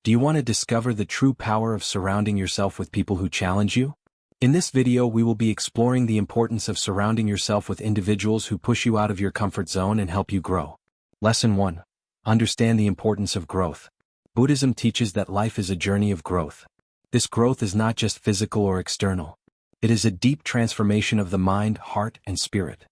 Do you want to discover the true power of surrounding yourself with people who challenge you? In this video we will be exploring the importance of surrounding yourself with individuals who push you out of your comfort zone and help you grow. Lesson 1. Understand the importance of growth. Buddhism teaches that life is a journey of growth. This growth is not just physical or external. It is a deep transformation of the mind, heart, and spirit.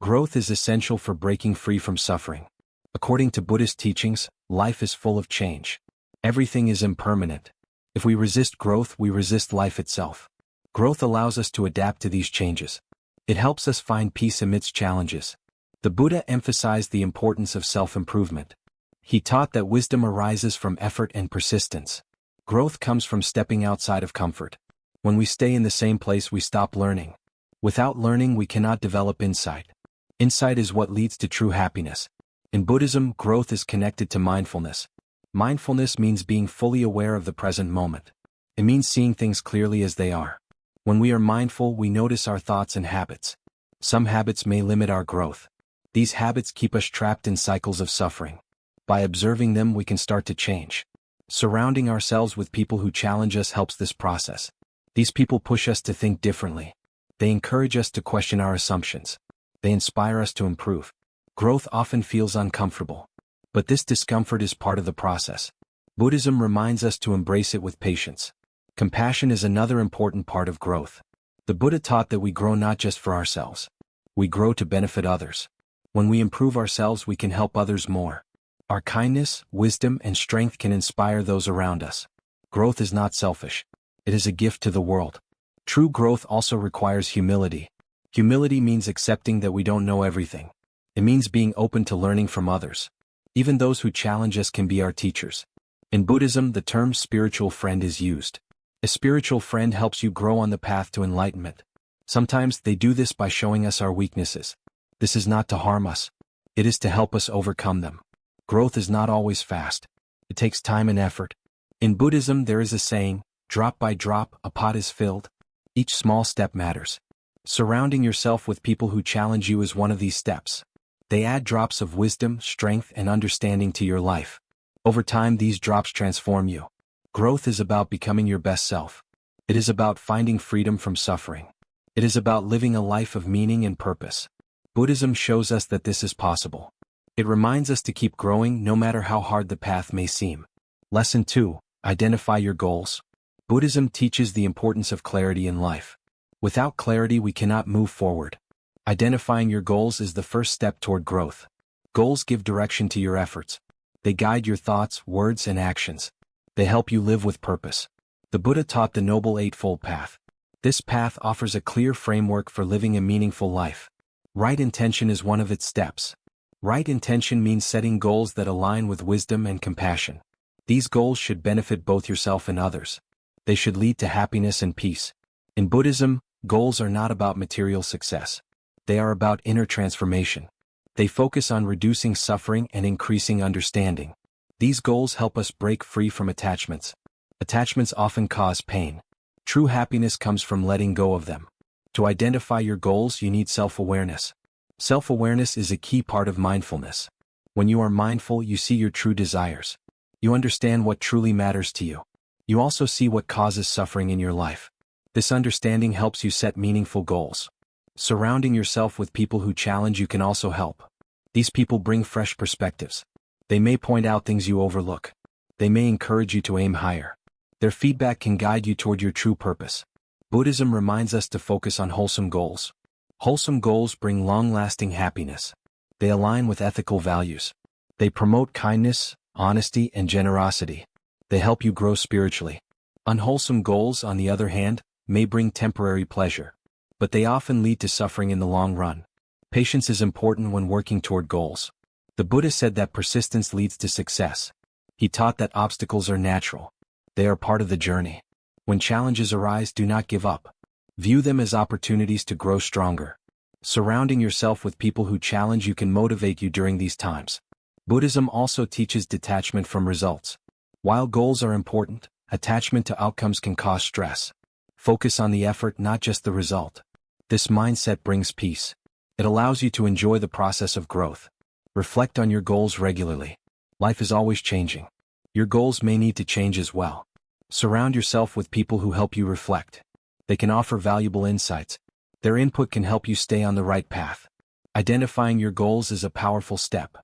Growth is essential for breaking free from suffering. According to Buddhist teachings, life is full of change. Everything is impermanent. If we resist growth, we resist life itself. Growth allows us to adapt to these changes. It helps us find peace amidst challenges. The Buddha emphasized the importance of self-improvement. He taught that wisdom arises from effort and persistence. Growth comes from stepping outside of comfort. When we stay in the same place, we stop learning. Without learning, we cannot develop insight. Insight is what leads to true happiness. In Buddhism, growth is connected to mindfulness. Mindfulness means being fully aware of the present moment. It means seeing things clearly as they are. When we are mindful, we notice our thoughts and habits. Some habits may limit our growth. These habits keep us trapped in cycles of suffering. By observing them, we can start to change. Surrounding ourselves with people who challenge us helps this process. These people push us to think differently. They encourage us to question our assumptions. They inspire us to improve. Growth often feels uncomfortable. But this discomfort is part of the process. Buddhism reminds us to embrace it with patience. Compassion is another important part of growth. The Buddha taught that we grow not just for ourselves. We grow to benefit others. When we improve ourselves, we can help others more. Our kindness, wisdom, and strength can inspire those around us. Growth is not selfish. It is a gift to the world. True growth also requires humility. Humility means accepting that we don't know everything. It means being open to learning from others. Even those who challenge us can be our teachers. In Buddhism, the term spiritual friend is used. A spiritual friend helps you grow on the path to enlightenment. Sometimes they do this by showing us our weaknesses. This is not to harm us. It is to help us overcome them. Growth is not always fast. It takes time and effort. In Buddhism, there is a saying, drop by drop, a pot is filled. Each small step matters. Surrounding yourself with people who challenge you is one of these steps. They add drops of wisdom, strength, and understanding to your life. Over time, these drops transform you. Growth is about becoming your best self. It is about finding freedom from suffering. It is about living a life of meaning and purpose. Buddhism shows us that this is possible. It reminds us to keep growing no matter how hard the path may seem. Lesson 2. Identify your goals. Buddhism teaches the importance of clarity in life. Without clarity, we cannot move forward. Identifying your goals is the first step toward growth. Goals give direction to your efforts. They guide your thoughts, words, and actions. They help you live with purpose. The Buddha taught the Noble Eightfold Path. This path offers a clear framework for living a meaningful life. Right intention is one of its steps. Right intention means setting goals that align with wisdom and compassion. These goals should benefit both yourself and others. They should lead to happiness and peace. In Buddhism, goals are not about material success. They are about inner transformation. They focus on reducing suffering and increasing understanding. These goals help us break free from attachments. Attachments often cause pain. True happiness comes from letting go of them. To identify your goals, you need self-awareness. Self-awareness is a key part of mindfulness. When you are mindful, you see your true desires. You understand what truly matters to you. You also see what causes suffering in your life. This understanding helps you set meaningful goals. Surrounding yourself with people who challenge you can also help. These people bring fresh perspectives. They may point out things you overlook. They may encourage you to aim higher. Their feedback can guide you toward your true purpose. Buddhism reminds us to focus on wholesome goals. Wholesome goals bring long-lasting happiness. They align with ethical values. They promote kindness, honesty, and generosity. They help you grow spiritually. Unwholesome goals, on the other hand, may bring temporary pleasure. But they often lead to suffering in the long run. Patience is important when working toward goals. The Buddha said that persistence leads to success. He taught that obstacles are natural. They are part of the journey. When challenges arise, do not give up. View them as opportunities to grow stronger. Surrounding yourself with people who challenge you can motivate you during these times. Buddhism also teaches detachment from results. While goals are important, attachment to outcomes can cause stress. Focus on the effort, not just the result. This mindset brings peace. It allows you to enjoy the process of growth. Reflect on your goals regularly. Life is always changing. Your goals may need to change as well. Surround yourself with people who help you reflect. They can offer valuable insights. Their input can help you stay on the right path. Identifying your goals is a powerful step.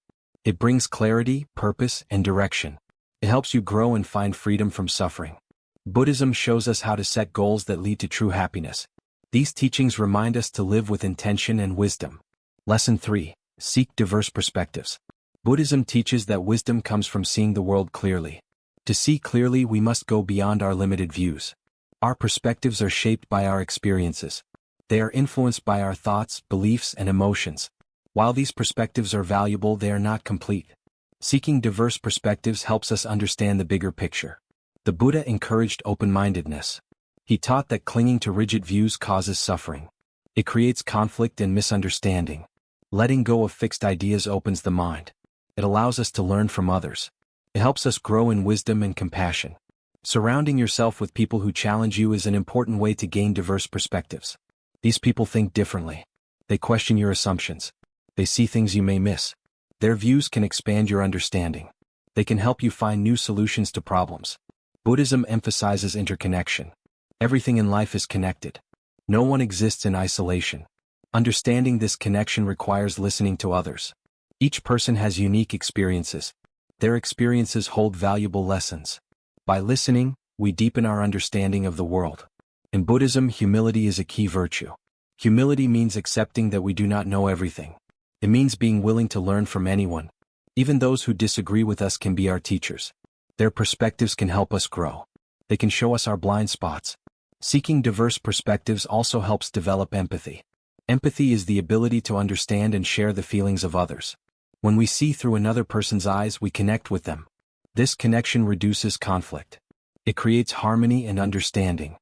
It brings clarity, purpose, and direction. It helps you grow and find freedom from suffering. Buddhism shows us how to set goals that lead to true happiness. These teachings remind us to live with intention and wisdom. Lesson 3. Seek diverse perspectives. Buddhism teaches that wisdom comes from seeing the world clearly. To see clearly, we must go beyond our limited views. Our perspectives are shaped by our experiences. They are influenced by our thoughts, beliefs, and emotions. While these perspectives are valuable, they are not complete. Seeking diverse perspectives helps us understand the bigger picture. The Buddha encouraged open-mindedness. He taught that clinging to rigid views causes suffering. It creates conflict and misunderstanding. Letting go of fixed ideas opens the mind. It allows us to learn from others. It helps us grow in wisdom and compassion. Surrounding yourself with people who challenge you is an important way to gain diverse perspectives. These people think differently. They question your assumptions. They see things you may miss. Their views can expand your understanding. They can help you find new solutions to problems. Buddhism emphasizes interconnection. Everything in life is connected. No one exists in isolation. Understanding this connection requires listening to others. Each person has unique experiences. Their experiences hold valuable lessons. By listening, we deepen our understanding of the world. In Buddhism, humility is a key virtue. Humility means accepting that we do not know everything. It means being willing to learn from anyone. Even those who disagree with us can be our teachers. Their perspectives can help us grow. They can show us our blind spots. Seeking diverse perspectives also helps develop empathy. Empathy is the ability to understand and share the feelings of others. When we see through another person's eyes, we connect with them. This connection reduces conflict. It creates harmony and understanding.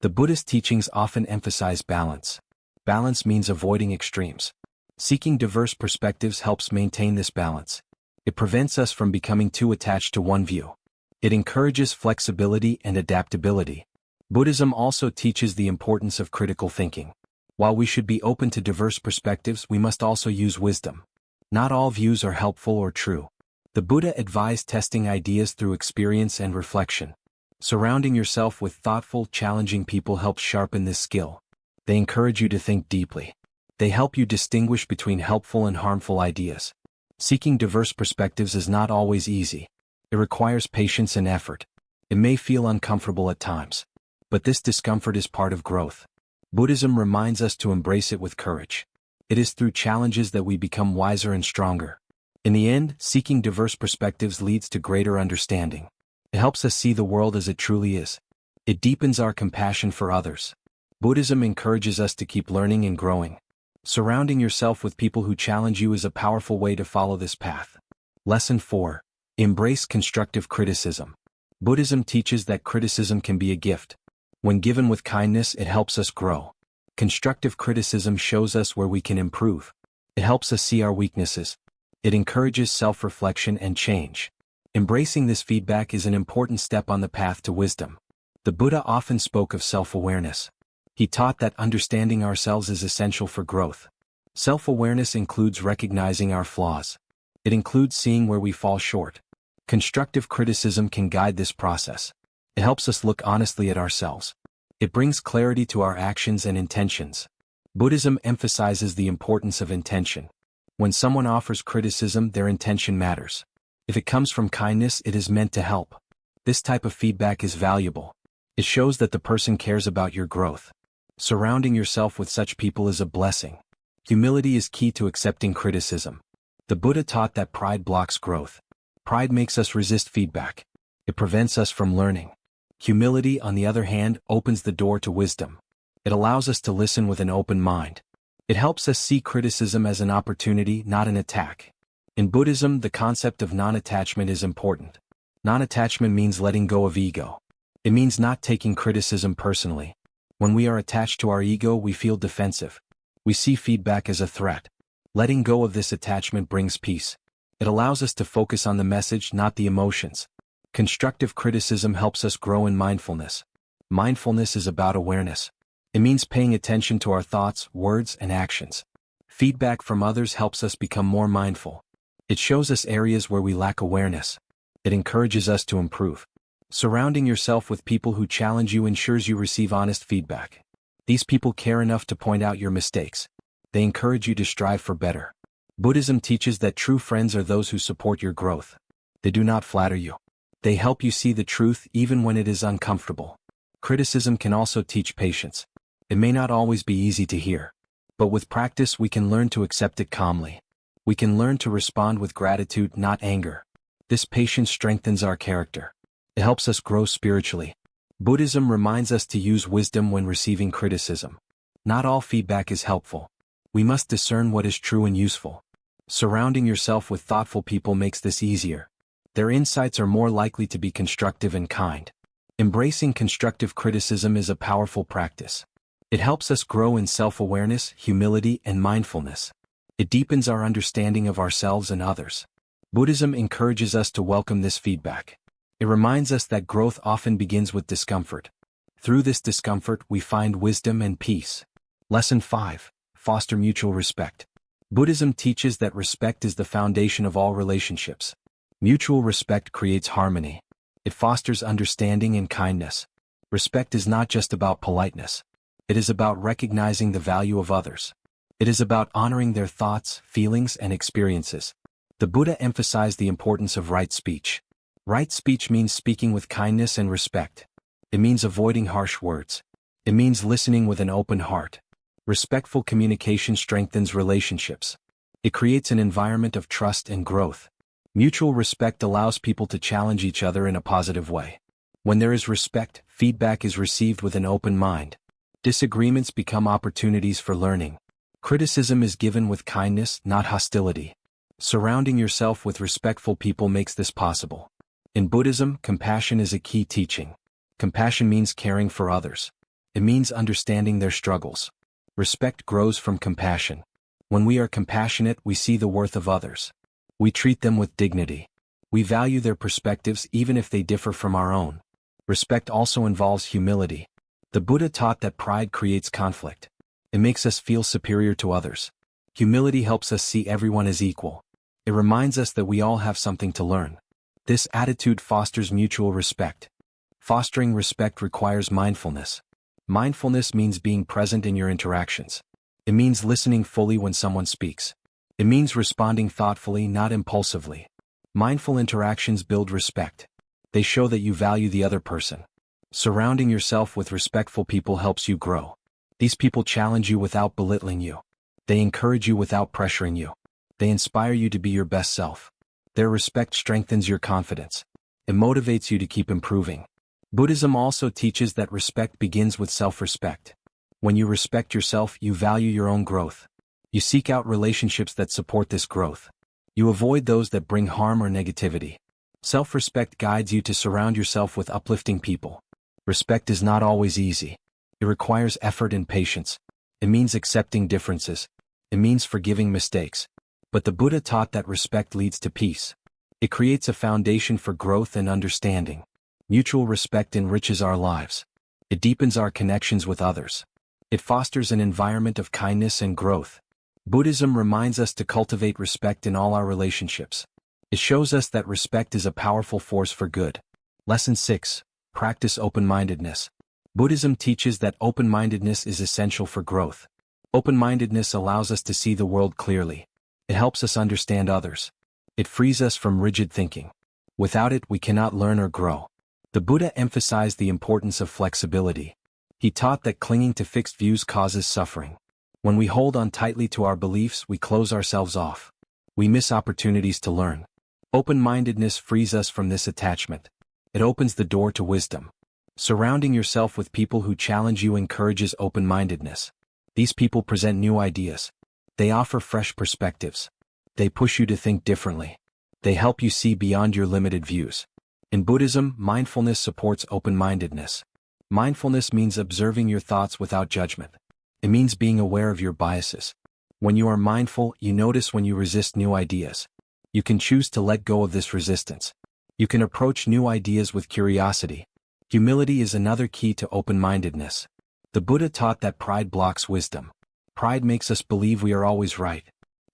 The Buddhist teachings often emphasize balance. Balance means avoiding extremes. Seeking diverse perspectives helps maintain this balance. It prevents us from becoming too attached to one view. It encourages flexibility and adaptability. Buddhism also teaches the importance of critical thinking. While we should be open to diverse perspectives, we must also use wisdom. Not all views are helpful or true. The Buddha advised testing ideas through experience and reflection. Surrounding yourself with thoughtful, challenging people helps sharpen this skill. They encourage you to think deeply. They help you distinguish between helpful and harmful ideas. Seeking diverse perspectives is not always easy. It requires patience and effort. It may feel uncomfortable at times. But this discomfort is part of growth. Buddhism reminds us to embrace it with courage. It is through challenges that we become wiser and stronger. In the end, seeking diverse perspectives leads to greater understanding. It helps us see the world as it truly is. It deepens our compassion for others. Buddhism encourages us to keep learning and growing. Surrounding yourself with people who challenge you is a powerful way to follow this path. Lesson 4. Embrace constructive criticism. Buddhism teaches that criticism can be a gift. When given with kindness, it helps us grow. Constructive criticism shows us where we can improve. It helps us see our weaknesses. It encourages self-reflection and change. Embracing this feedback is an important step on the path to wisdom. The Buddha often spoke of self-awareness. He taught that understanding ourselves is essential for growth. Self-awareness includes recognizing our flaws. It includes seeing where we fall short. Constructive criticism can guide this process. It helps us look honestly at ourselves. It brings clarity to our actions and intentions. Buddhism emphasizes the importance of intention. When someone offers criticism, their intention matters. If it comes from kindness, it is meant to help. This type of feedback is valuable. It shows that the person cares about your growth. Surrounding yourself with such people is a blessing. Humility is key to accepting criticism. The Buddha taught that pride blocks growth. Pride makes us resist feedback. It prevents us from learning. Humility, on the other hand, opens the door to wisdom. It allows us to listen with an open mind. It helps us see criticism as an opportunity, not an attack. In Buddhism, the concept of non-attachment is important. Non-attachment means letting go of ego. It means not taking criticism personally. When we are attached to our ego, we feel defensive. We see feedback as a threat. Letting go of this attachment brings peace. It allows us to focus on the message, not the emotions. Constructive criticism helps us grow in mindfulness. Mindfulness is about awareness. It means paying attention to our thoughts, words, and actions. Feedback from others helps us become more mindful. It shows us areas where we lack awareness. It encourages us to improve. Surrounding yourself with people who challenge you ensures you receive honest feedback. These people care enough to point out your mistakes. They encourage you to strive for better. Buddhism teaches that true friends are those who support your growth. They do not flatter you. They help you see the truth even when it is uncomfortable. Criticism can also teach patience. It may not always be easy to hear, but with practice we can learn to accept it calmly. We can learn to respond with gratitude, not anger. This patience strengthens our character. It helps us grow spiritually. Buddhism reminds us to use wisdom when receiving criticism. Not all feedback is helpful. We must discern what is true and useful. Surrounding yourself with thoughtful people makes this easier. Their insights are more likely to be constructive and kind. Embracing constructive criticism is a powerful practice. It helps us grow in self-awareness, humility, and mindfulness. It deepens our understanding of ourselves and others. Buddhism encourages us to welcome this feedback. It reminds us that growth often begins with discomfort. Through this discomfort, we find wisdom and peace. Lesson 5. Foster mutual respect. Buddhism teaches that respect is the foundation of all relationships. Mutual respect creates harmony. It fosters understanding and kindness. Respect is not just about politeness. It is about recognizing the value of others. It is about honoring their thoughts, feelings, and experiences. The Buddha emphasized the importance of right speech. Right speech means speaking with kindness and respect. It means avoiding harsh words. It means listening with an open heart. Respectful communication strengthens relationships. It creates an environment of trust and growth. Mutual respect allows people to challenge each other in a positive way. When there is respect, feedback is received with an open mind. Disagreements become opportunities for learning. Criticism is given with kindness, not hostility. Surrounding yourself with respectful people makes this possible. In Buddhism, compassion is a key teaching. Compassion means caring for others. It means understanding their struggles. Respect grows from compassion. When we are compassionate, we see the worth of others. We treat them with dignity. We value their perspectives even if they differ from our own. Respect also involves humility. The Buddha taught that pride creates conflict. It makes us feel superior to others. Humility helps us see everyone as equal. It reminds us that we all have something to learn. This attitude fosters mutual respect. Fostering respect requires mindfulness. Mindfulness means being present in your interactions. It means listening fully when someone speaks. It means responding thoughtfully, not impulsively. Mindful interactions build respect. They show that you value the other person. Surrounding yourself with respectful people helps you grow. These people challenge you without belittling you. They encourage you without pressuring you. They inspire you to be your best self. Their respect strengthens your confidence. It motivates you to keep improving. Buddhism also teaches that respect begins with self-respect. When you respect yourself, you value your own growth. You seek out relationships that support this growth. You avoid those that bring harm or negativity. Self-respect guides you to surround yourself with uplifting people. Respect is not always easy. It requires effort and patience. It means accepting differences. It means forgiving mistakes. But the Buddha taught that respect leads to peace. It creates a foundation for growth and understanding. Mutual respect enriches our lives. It deepens our connections with others. It fosters an environment of kindness and growth. Buddhism reminds us to cultivate respect in all our relationships. It shows us that respect is a powerful force for good. Lesson 6. Practice open-mindedness. Buddhism teaches that open-mindedness is essential for growth. Open-mindedness allows us to see the world clearly. It helps us understand others. It frees us from rigid thinking. Without it, we cannot learn or grow. The Buddha emphasized the importance of flexibility. He taught that clinging to fixed views causes suffering. When we hold on tightly to our beliefs, we close ourselves off. We miss opportunities to learn. Open-mindedness frees us from this attachment. It opens the door to wisdom. Surrounding yourself with people who challenge you encourages open-mindedness. These people present new ideas. They offer fresh perspectives. They push you to think differently. They help you see beyond your limited views. In Buddhism, mindfulness supports open-mindedness. Mindfulness means observing your thoughts without judgment. It means being aware of your biases. When you are mindful, you notice when you resist new ideas. You can choose to let go of this resistance. You can approach new ideas with curiosity. Humility is another key to open-mindedness. The Buddha taught that pride blocks wisdom. Pride makes us believe we are always right.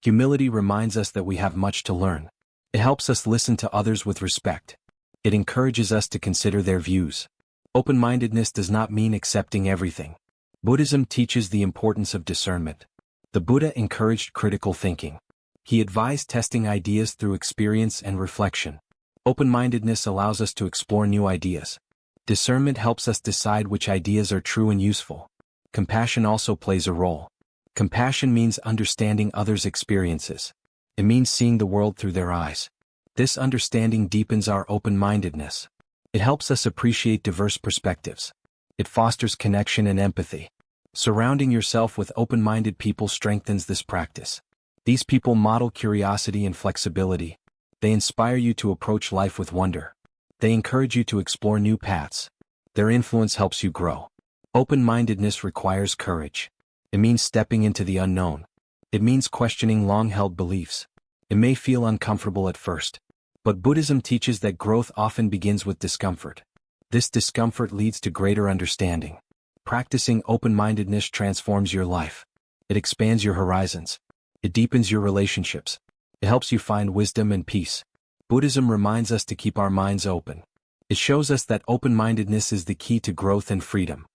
Humility reminds us that we have much to learn. It helps us listen to others with respect. It encourages us to consider their views. Open-mindedness does not mean accepting everything. Buddhism teaches the importance of discernment. The Buddha encouraged critical thinking. He advised testing ideas through experience and reflection. Open-mindedness allows us to explore new ideas. Discernment helps us decide which ideas are true and useful. Compassion also plays a role. Compassion means understanding others' experiences. It means seeing the world through their eyes. This understanding deepens our open-mindedness. It helps us appreciate diverse perspectives. It fosters connection and empathy. Surrounding yourself with open-minded people strengthens this practice. These people model curiosity and flexibility. They inspire you to approach life with wonder. They encourage you to explore new paths. Their influence helps you grow. Open-mindedness requires courage. It means stepping into the unknown. It means questioning long-held beliefs. It may feel uncomfortable at first, but Buddhism teaches that growth often begins with discomfort. This discomfort leads to greater understanding. Practicing open-mindedness transforms your life. It expands your horizons. It deepens your relationships. It helps you find wisdom and peace. Buddhism reminds us to keep our minds open. It shows us that open-mindedness is the key to growth and freedom.